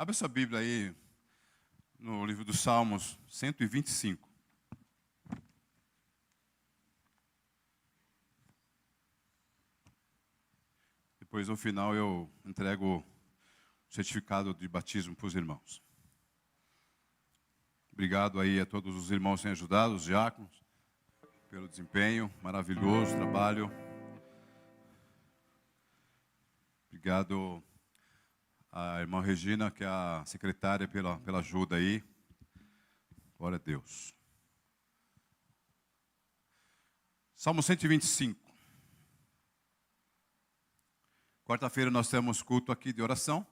Abre sua Bíblia aí no livro dos Salmos 125. Depois, no final, eu entrego o certificado de batismo para os irmãos. Obrigado aí a todos os irmãos que têm ajudado, os diáconos, pelo desempenho, maravilhoso trabalho. Obrigado à irmã Regina, que é a secretária, pela ajuda aí. Glória a Deus. Salmo 125. Quarta-feira nós temos culto aqui de oração.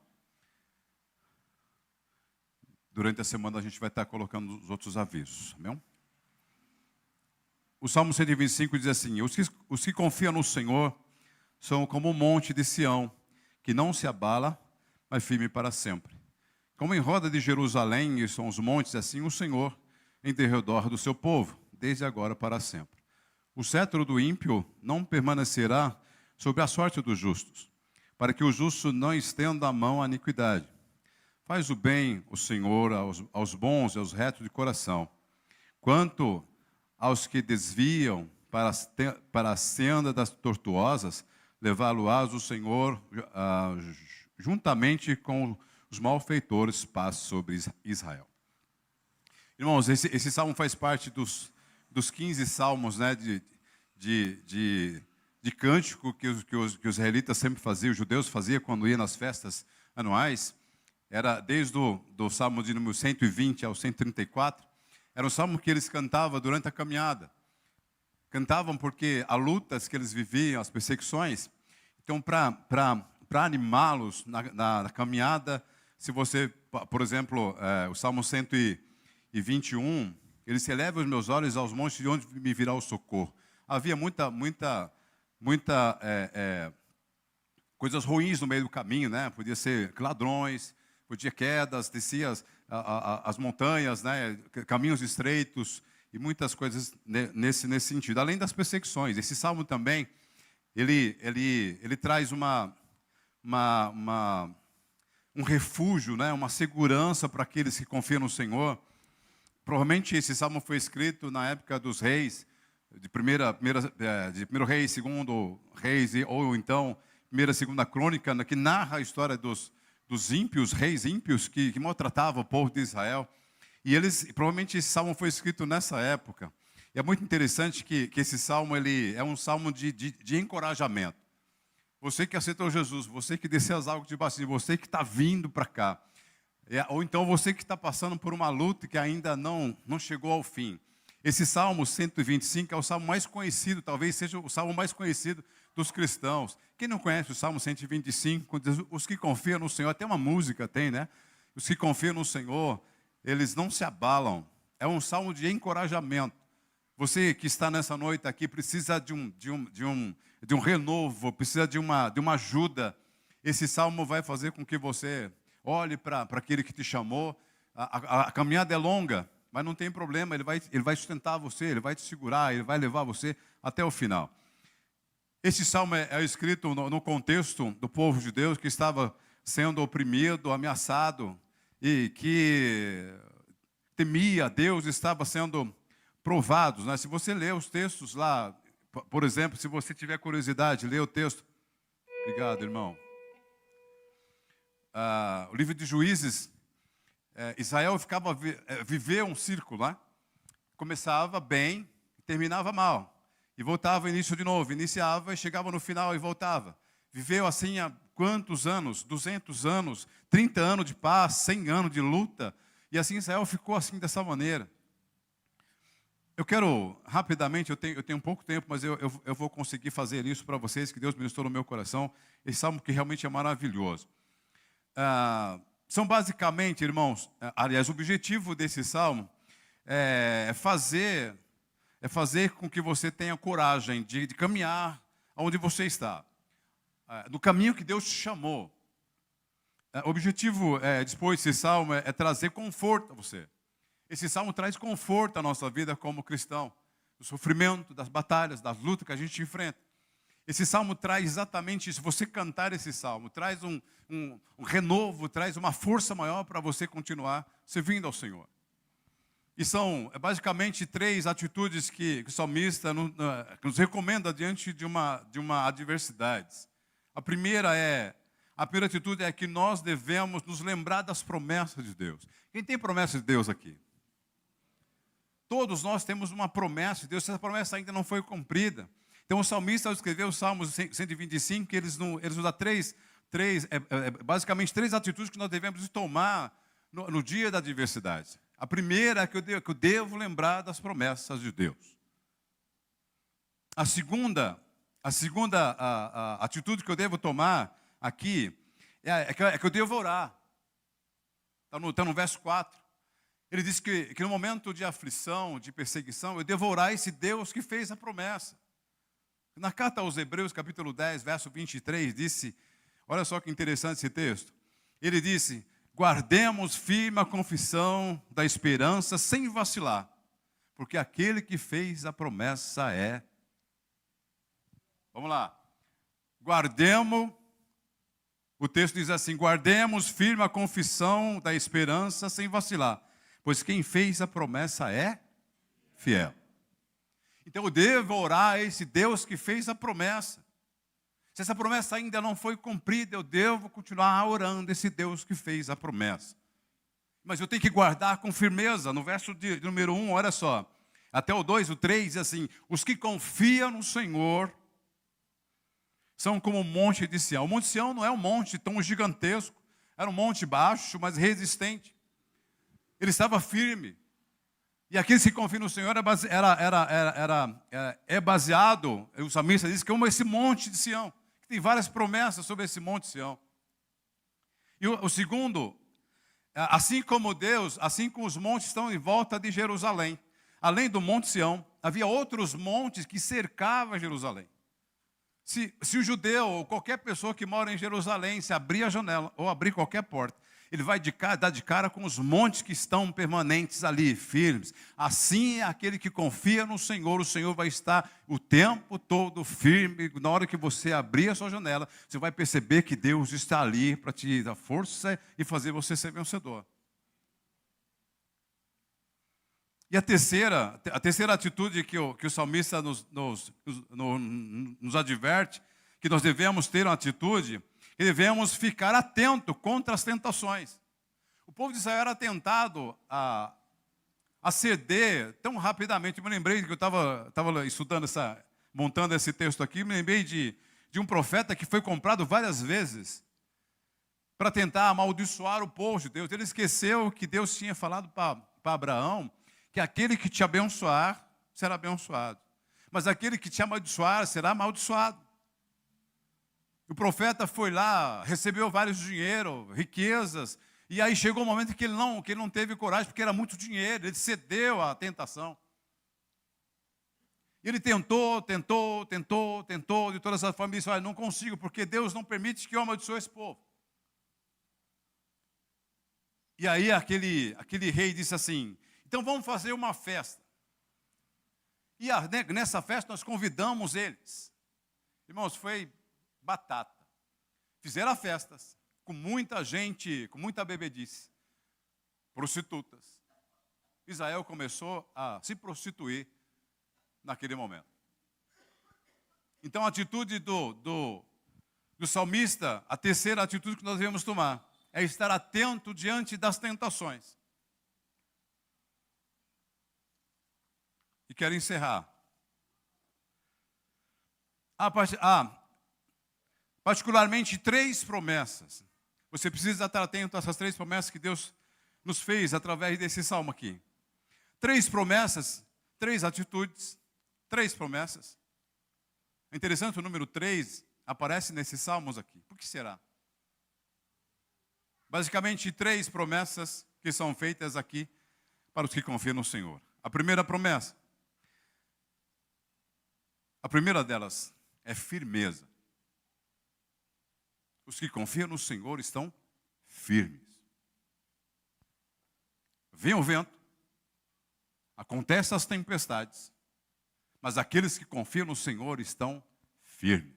Durante a semana a gente vai estar colocando os outros avisos. Amém? O Salmo 125 diz assim: os que confiam no Senhor são como um monte de Sião, que não se abala, mas firme para sempre. Como em roda de Jerusalém são os montes, assim o Senhor em derredor do seu povo, desde agora para sempre. O cetro do ímpio não permanecerá sobre a sorte dos justos, para que o justo não estenda a mão à iniquidade. Faz o bem o Senhor aos bons e aos retos de coração. Quanto aos que desviam para a senda das tortuosas, levá-lo-ás o Senhor juntamente com os malfeitores, paz sobre Israel. Irmãos, esse salmo faz parte dos 15 salmos, né, de cântico que os israelitas sempre faziam, os judeus faziam quando iam nas festas anuais. Era desde do salmo de número 120 ao 134, era um salmo que eles cantavam durante a caminhada. Cantavam porque as lutas que eles viviam, as perseguições. Então, para animá-los na caminhada, se você, por exemplo, o Salmo 121, ele se eleva os meus olhos aos montes, de onde me virá o socorro. Havia muita coisas ruins no meio do caminho, né? Podia ser ladrões, podia quedas, descia as montanhas, né? Caminhos estreitos e muitas coisas nesse sentido. Além das perseguições, esse salmo também ele traz um refúgio, né? Uma segurança para aqueles que confiam no Senhor. Provavelmente esse salmo foi escrito na época dos reis, de primeiro rei, segundo reis, ou então primeira, segunda crônica, que narra a história dos ímpios, reis ímpios que maltratavam o povo de Israel. E provavelmente esse salmo foi escrito nessa época. E é muito interessante que esse salmo ele é um salmo de encorajamento. Você que aceitou Jesus, você que desceu as águas de batismo, você que está vindo para cá. Ou então você que está passando por uma luta que ainda não chegou ao fim. Esse Salmo 125 é o salmo mais conhecido, talvez seja o salmo mais conhecido dos cristãos. Quem não conhece o Salmo 125, diz, os que confiam no Senhor, até uma música tem, né? Os que confiam no Senhor, eles não se abalam. É um salmo de encorajamento. Você que está nessa noite aqui precisa de um renovo, precisa de uma ajuda. Esse salmo vai fazer com que você olhe para aquele que te chamou. A caminhada é longa, mas não tem problema, ele vai sustentar você, ele vai te segurar, ele vai levar você até o final. Esse salmo é escrito no contexto do povo de Deus que estava sendo oprimido, ameaçado e que temia a Deus, estava sendo provados, né? Se você ler os textos lá, por exemplo, se você tiver curiosidade, lê o texto. Obrigado, irmão. O livro de Juízes, Israel vivia um círculo lá. Começava bem e terminava mal. E voltava ao início de novo. Iniciava e chegava no final e voltava. Viveu assim há quantos anos? 200 anos, 30 anos de paz, 100 anos de luta. E assim Israel ficou assim dessa maneira. Eu quero, rapidamente, eu tenho pouco tempo, mas eu vou conseguir fazer isso para vocês, que Deus ministrou no meu coração. Esse salmo que realmente é maravilhoso. São basicamente, irmãos, aliás, o objetivo desse salmo é fazer com que você tenha coragem de caminhar onde você está, no caminho que Deus te chamou. O objetivo depois desse salmo é trazer conforto a você. Esse salmo traz conforto à nossa vida como cristão, do sofrimento, das batalhas, das lutas que a gente enfrenta. Esse salmo traz exatamente isso. Você cantar esse salmo traz um renovo, traz uma força maior para você continuar servindo ao Senhor. E são basicamente 3 atitudes que o salmista nos recomenda diante de uma adversidade. A primeira atitude é que nós devemos nos lembrar das promessas de Deus. Quem tem promessa de Deus aqui? Todos nós temos uma promessa de Deus, essa promessa ainda não foi cumprida. Então o salmista, ao escrever o Salmo 125, ele nos dá basicamente 3 atitudes que nós devemos tomar no dia da adversidade. A primeira é que eu devo lembrar das promessas de Deus. A segunda atitude que eu devo tomar aqui é que eu devo orar. Está no verso 4. Ele diz que no momento de aflição, de perseguição, eu devo orar esse Deus que fez a promessa. Na carta aos Hebreus, capítulo 10, verso 23, disse, olha só que interessante esse texto. Ele disse, guardemos firme a confissão da esperança sem vacilar, porque aquele que fez a promessa é. Vamos lá. O texto diz assim, guardemos firme a confissão da esperança sem vacilar, pois quem fez a promessa é fiel. Então eu devo orar a esse Deus que fez a promessa. Se essa promessa ainda não foi cumprida, eu devo continuar orando a esse Deus que fez a promessa. Mas eu tenho que guardar com firmeza. No verso de número 1, olha só. Até o 2, o 3, diz assim, os que confiam no Senhor são como o monte de Sião. O monte de Sião não é um monte tão gigantesco. Era um monte baixo, mas resistente. Ele estava firme. E aqueles que confiam no Senhor é baseado, o salmista diz, que é esse monte de Sião. Que tem várias promessas sobre esse monte de Sião. E o segundo, assim como os montes estão em volta de Jerusalém. Além do monte Sião, havia outros montes que cercavam Jerusalém. Se o judeu ou qualquer pessoa que mora em Jerusalém, se abrir a janela ou abrir qualquer porta, ele vai dar de cara com os montes que estão permanentes ali, firmes. Assim é aquele que confia no Senhor, o Senhor vai estar o tempo todo firme. Na hora que você abrir a sua janela, você vai perceber que Deus está ali para te dar força e fazer você ser vencedor. E a terceira atitude que o salmista nos adverte, que nós devemos ter uma atitude, que devemos ficar atento contra as tentações. O povo de Israel era tentado a ceder tão rapidamente. Eu me lembrei que eu estava estudando, montando esse texto aqui, me lembrei de um profeta que foi comprado várias vezes para tentar amaldiçoar o povo de Deus. Ele esqueceu que Deus tinha falado para Abraão que aquele que te abençoar será abençoado, mas aquele que te amaldiçoar será amaldiçoado. O profeta foi lá, recebeu vários dinheiro, riquezas, e aí chegou um momento que ele não teve coragem, porque era muito dinheiro, ele cedeu à tentação. Ele tentou, de todas as formas, e disse, olha, não consigo, porque Deus não permite que eu amaldiçoe esse povo. E aí aquele rei disse assim, então vamos fazer uma festa. E nessa festa nós convidamos eles. Irmãos, foi batata. Fizeram festas com muita gente, com muita bebedice, prostitutas. Israel começou a se prostituir naquele momento. Então a atitude do salmista, a terceira atitude que nós devemos tomar, é estar atento diante das tentações. E quero encerrar. Particularmente 3 promessas. Você precisa estar atento a essas 3 promessas que Deus nos fez através desse salmo aqui. 3 promessas, 3 atitudes, 3 promessas. É interessante o número 3 aparece nesses salmos aqui. Por que será? Basicamente 3 promessas que são feitas aqui para os que confiam no Senhor. A primeira promessa, a primeira delas é firmeza. Os que confiam no Senhor estão firmes. Vem o vento, acontecem as tempestades, mas aqueles que confiam no Senhor estão firmes.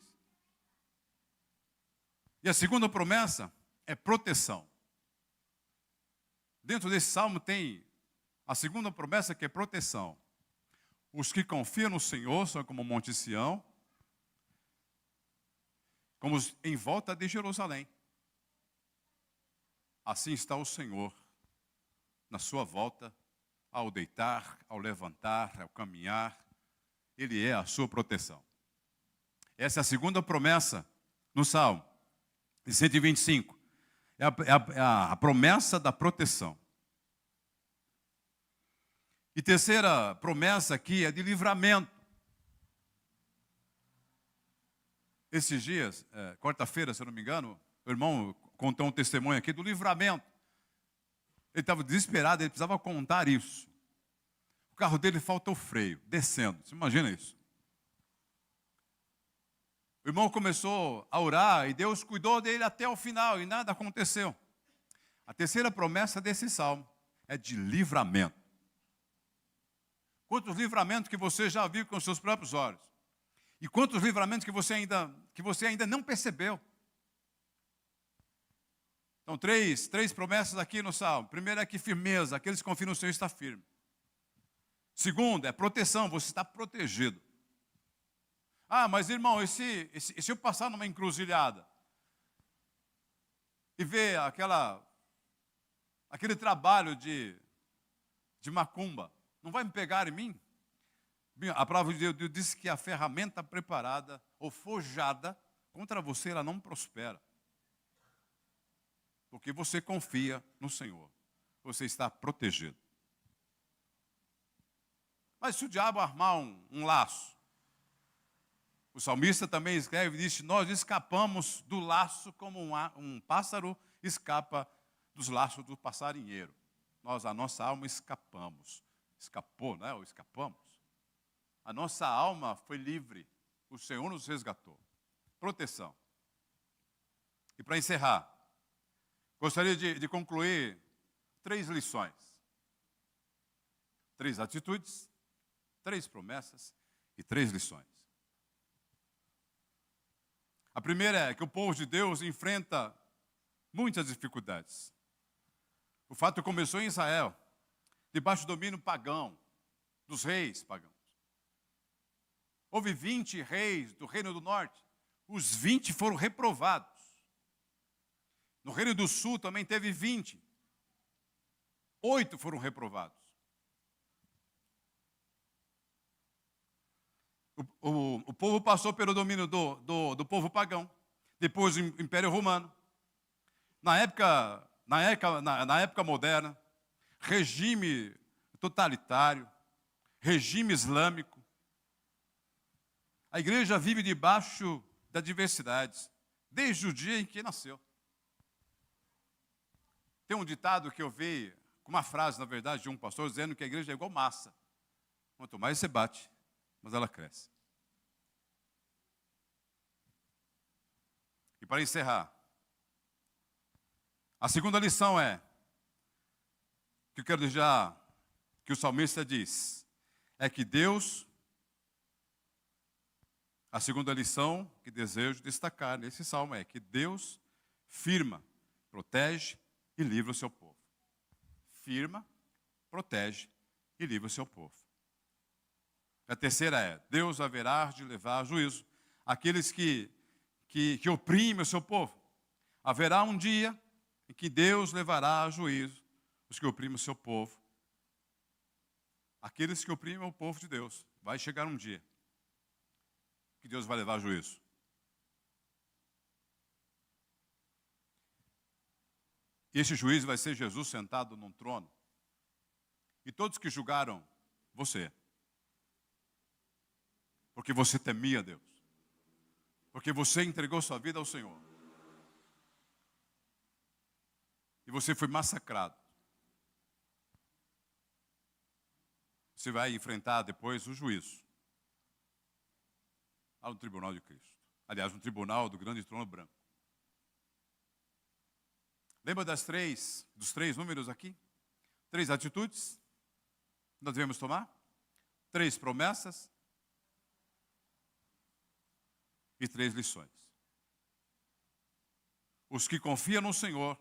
E a segunda promessa é proteção. Dentro desse salmo tem a segunda promessa, que é proteção. Os que confiam no Senhor são como o Monte Sião, como em volta de Jerusalém. Assim está o Senhor na sua volta, ao deitar, ao levantar, ao caminhar. Ele é a sua proteção. Essa é a segunda promessa no Salmo de 125. É a promessa da proteção. E terceira promessa aqui é de livramento. Esses dias, quarta-feira, se eu não me engano, o irmão contou um testemunho aqui do livramento. Ele estava desesperado, ele precisava contar isso. O carro dele faltou freio, descendo. Você imagina isso? O irmão começou a orar e Deus cuidou dele até o final e nada aconteceu. A terceira promessa desse salmo é de livramento. Quantos livramentos que você já viu com os seus próprios olhos? E quantos livramentos que você ainda não percebeu? Então, três promessas aqui no salmo. Primeiro é que firmeza, aqueles que confiam no Senhor está firme. Segundo é proteção, você está protegido. Ah, mas irmão, e se eu passar numa encruzilhada e ver aquele trabalho de macumba, não vai me pegar em mim? A palavra de Deus diz que a ferramenta preparada ou forjada contra você, ela não prospera. Porque você confia no Senhor. Você está protegido. Mas se o diabo armar um laço, o salmista também escreve e diz: nós escapamos do laço como um pássaro escapa dos laços do passarinheiro. A nossa alma escapamos. Escapou, né? Ou escapamos. A nossa alma foi livre. O Senhor nos resgatou. Proteção. E para encerrar, gostaria de concluir 3 lições. 3 atitudes, 3 promessas e 3 lições. A primeira é que o povo de Deus enfrenta muitas dificuldades. O fato começou em Israel, debaixo do domínio pagão, dos reis pagãos. Houve 20 reis do Reino do Norte. Os 20 foram reprovados. No Reino do Sul também teve 20. 8 foram reprovados. O povo passou pelo domínio do povo pagão. Depois o Império Romano. Na época moderna, regime totalitário, regime islâmico. A igreja vive debaixo das diversidades, desde o dia em que nasceu. Tem um ditado que eu vi, com uma frase, na verdade, de um pastor, dizendo que a igreja é igual massa. Quanto mais você bate, mais ela cresce. E para encerrar, a segunda lição é, que eu quero deixar, que o salmista diz, é que Deus, a segunda lição que desejo destacar nesse salmo é que Deus firma, protege e livra o seu povo. Firma, protege e livra o seu povo. A terceira é, Deus haverá de levar a juízo aqueles que oprimem o seu povo. Haverá um dia em que Deus levará a juízo os que oprimem o seu povo. Aqueles que oprimem o povo de Deus. Vai chegar um dia que Deus vai levar a juízo. E esse juiz vai ser Jesus sentado num trono. E todos que julgaram você, porque você temia Deus, porque você entregou sua vida ao Senhor, e você foi massacrado, você vai enfrentar depois o juízo lá no tribunal de Cristo. Aliás, no tribunal do grande trono branco. Lembra dos 3 números aqui? 3 atitudes que nós devemos tomar? 3 promessas e 3 lições. Os que confiam no Senhor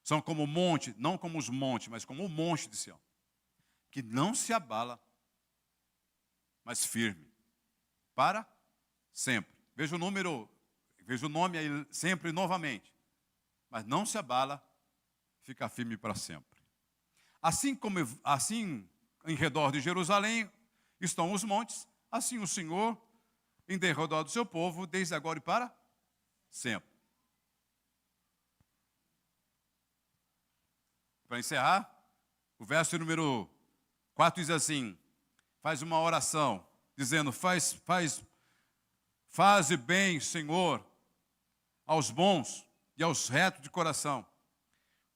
são como o monte, não como os montes, mas como o monte de Sião, que não se abala, mas firme, para sempre. Veja o nome aí sempre novamente. Mas não se abala, fica firme para sempre. Assim em redor de Jerusalém estão os montes, assim o Senhor em derredor do seu povo, desde agora e para sempre. Para encerrar, o verso número 4 diz assim, faz uma oração, dizendo, faze bem, Senhor, aos bons e aos retos de coração.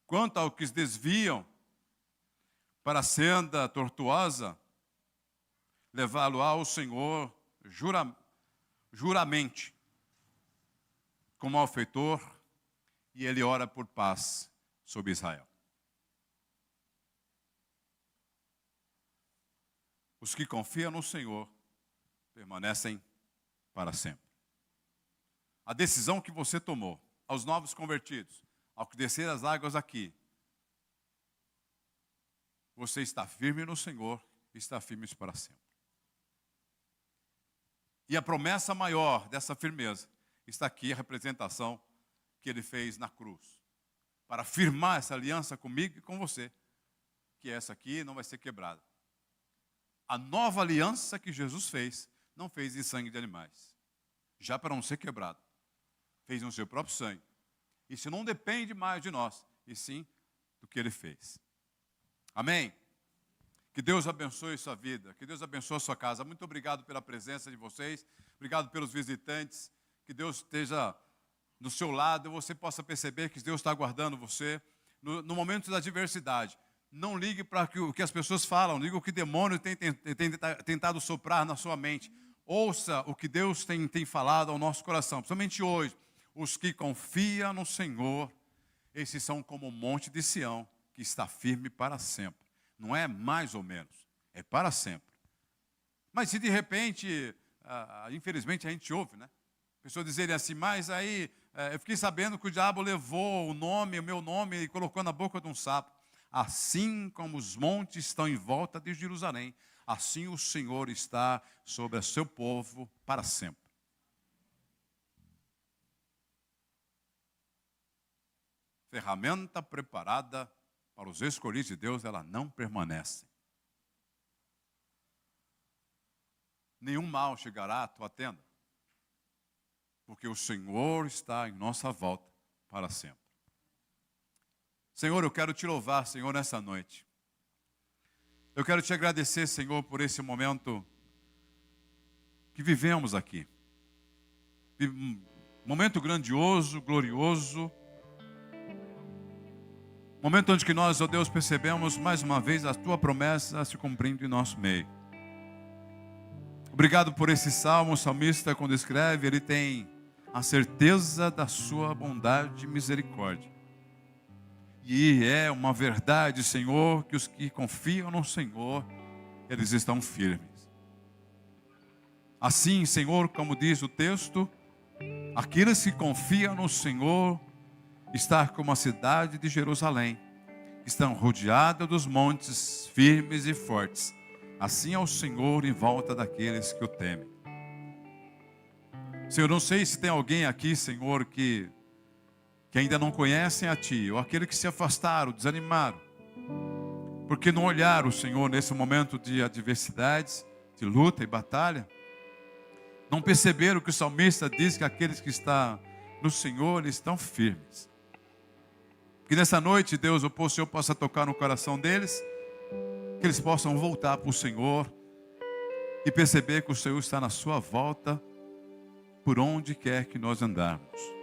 Quanto ao que se desviam para a senda tortuosa, levá-lo ao Senhor juramente, como malfeitor, e ele ora por paz sobre Israel. Os que confiam no Senhor permanecem para sempre. A decisão que você tomou, aos novos convertidos, ao que descer as águas aqui, você está firme no Senhor e está firme para sempre. E a promessa maior dessa firmeza está aqui, a representação que ele fez na cruz, para firmar essa aliança comigo e com você, que essa aqui não vai ser quebrada. A nova aliança que Jesus fez, não fez em sangue de animais, já para não ser quebrado, fez no seu próprio sangue. Isso não depende mais de nós, e sim do que ele fez. Amém? Que Deus abençoe sua vida, que Deus abençoe a sua casa. Muito obrigado pela presença de vocês, obrigado pelos visitantes, que Deus esteja do seu lado e você possa perceber que Deus está guardando você no momento da adversidade. Não ligue para o que as pessoas falam, ligue o que o demônio tem tentado soprar na sua mente. Ouça o que Deus tem falado ao nosso coração, principalmente hoje. Os que confiam no Senhor, esses são como o monte de Sião, que está firme para sempre. Não é mais ou menos, é para sempre. Mas se de repente, infelizmente a gente ouve, né? Pessoas dizerem assim, mas aí eu fiquei sabendo que o diabo levou o meu nome e colocou na boca de um sapo. Assim como os montes estão em volta de Jerusalém, assim o Senhor está sobre o seu povo para sempre. Ferramenta preparada para os escolhidos de Deus, ela não permanece. Nenhum mal chegará à tua tenda, porque o Senhor está em nossa volta para sempre. Senhor, eu quero te louvar, Senhor, nessa noite. Eu quero te agradecer, Senhor, por esse momento que vivemos aqui. Um momento grandioso, glorioso. Momento onde que nós, ó Deus, percebemos mais uma vez a tua promessa se cumprindo em nosso meio. Obrigado por esse salmo. O salmista, quando escreve, ele tem a certeza da sua bondade e misericórdia. E é uma verdade, Senhor, que os que confiam no Senhor, eles estão firmes. Assim, Senhor, como diz o texto, aqueles que confiam no Senhor estão como a cidade de Jerusalém, que estão rodeados dos montes firmes e fortes. Assim é o Senhor em volta daqueles que o temem. Senhor, não sei se tem alguém aqui, Senhor, que ainda não conhecem a Ti, ou aqueles que se afastaram, desanimaram, porque não olharam o Senhor nesse momento de adversidades, de luta e batalha, não perceberam que o salmista diz que aqueles que estão no Senhor, eles estão firmes. Que nessa noite, Deus, o Senhor possa tocar no coração deles, que eles possam voltar para o Senhor e perceber que o Senhor está na sua volta, por onde quer que nós andarmos.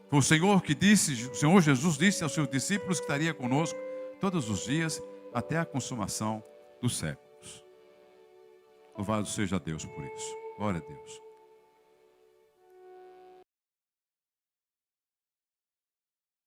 Foi o Senhor que disse, o Senhor Jesus disse aos seus discípulos que estaria conosco todos os dias até a consumação dos séculos. Louvado seja Deus por isso. Glória a Deus.